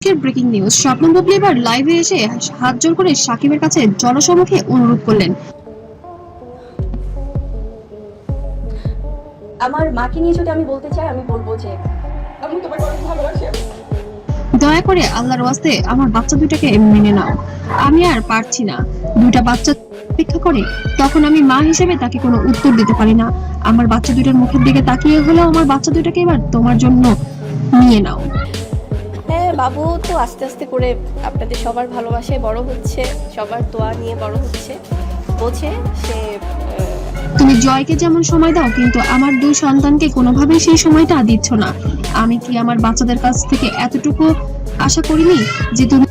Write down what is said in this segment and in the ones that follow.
Breaking news, স্বপ্ন বুবলি এবার লাইভে এসে হাত জোর করে সাকিবের কাছে জনসমক্ষে অনুরোধ করলেন। আমার মাকে নিয়ে যদি আমি বলতে চাই, আমি বলবো যে আমি তোমাকে অনেক ভালোবাসি। দয়া করে আল্লাহর ওয়াস্তে আমার বাচ্চা দুইটাকে মেনে নাও। আমি আর পারছি না। দুইটা বাচ্চা অপেক্ষা করে, তখন আমি মা হিসেবে তাকে কোনো উত্তর দিতে পারি না। আমার বাচ্চা দুইটার মুখের দিকে তাকিয়ে হলেও আমার বাচ্চা দুইটাকে এবার তোমার জন্য নিয়ে নাও। হ্যাঁ, বাবু তো আস্তে আস্তে করে আপনাদের সবার ভালোবাসায় বড় হচ্ছে, সবার দোয়া নিয়ে বড় হচ্ছে, বোঝে সে। তুমি জয়কে যেমন সময় দাও, কিন্তু আমার দুই সন্তানকে কোনোভাবেই সেই সময়টা দিচ্ছ না। আমি কি আমার বাচ্চাদের কাছ থেকে এতটুকু আশা করিনি যে তুমি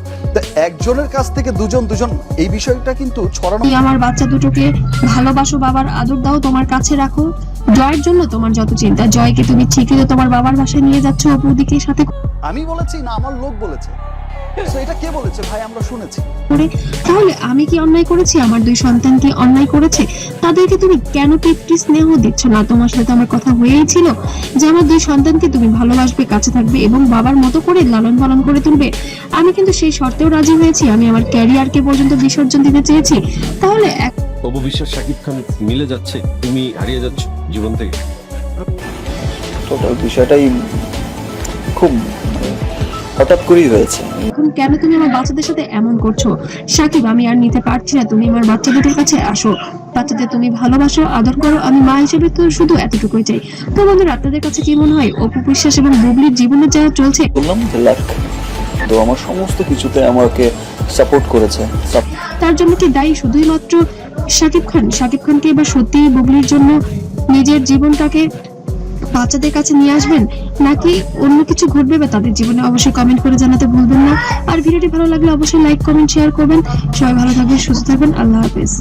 একজনের কাছ থেকে দুজন এই বিষয়টা কিন্তু ছড়ানো। আমার বাচ্চা দুটোকে ভালোবাসো, বাবার আদর দাও, তোমার কাছে রাখো। জয়ের জন্য তোমার যত চিন্তা, জয়কে তুমি ঠিকই তো তোমার বাবার বাসায় নিয়ে যাচ্ছ অপুদিকে সাথে আমি বলেছি না আমার লোক বলেছে? তো এটা কে বলেছে ভাই? আমরা শুনেছি। করে। তাহলে আমি কি অন্যায় করেছি? আমার দুই সন্তান কি অন্যায় করেছে? তাদেরকে তুমি কেন পিতৃ স্নেহ দিচ্ছ না? তোমার সাথে আমার কথা হয়েই ছিল যে আমার দুই সন্তানকে তুমি ভালোবাসবে, কাছে থাকবে এবং বাবার মতো করে লালন পালন করে তুলবে। আমি কিন্তু সেই শর্তেও রাজি হয়েছি। আমি আমার ক্যারিয়ারকে পর্যন্ত বিসর্জন দিতে চেয়েছি। তাহলে অপু বিশ্বাস শাকিব খান মিলে যাচ্ছে, তুমি হারিয়ে যাচ্ছ জীবন থেকে। টোটাল বিষয়টাই খুব হঠাৎ করেই হয়েছে। এখন কেন তুমি আমার বাচ্চাদের সাথে এমন করছো? সাকিব, আমি আর নিতে পারছি না। তুমি আমার বাচ্চা দুটোর কাছে আসো, বাচ্চাদের তুমি ভালোবাসো, আদর করো। আমি মা হিসেবে তো শুধু এতটুকুই চাই। তো বন্ধুরা, আপনাদের কাছে কি মনে হয় অপু বিশ্বাস এবং বুবলির জীবনে যা চলছে, বললাম যে লাখ তো আমার সমস্ত কিছুতে আমাকে সাপোর্ট করেছে। তার জন্য কি দায়ী শুধুই মাত্র সাকিব খান? সাকিব খানকে এবার সত্যি বুবলির জন্য নিজের জীবনটাকে বাচ্চাদের কাছে নিয়ে আসবেন, নাকি অন্য কিছু ঘটবে বা তাদের জীবনে? অবশ্যই কমেন্ট করে জানাতে ভুলবেন না। আর ভিডিওটি ভালো লাগলে অবশ্যই লাইক, কমেন্ট, শেয়ার করবেন। সবাই ভালো থাকবেন, সুস্থ থাকবেন। আল্লাহ হাফেজ।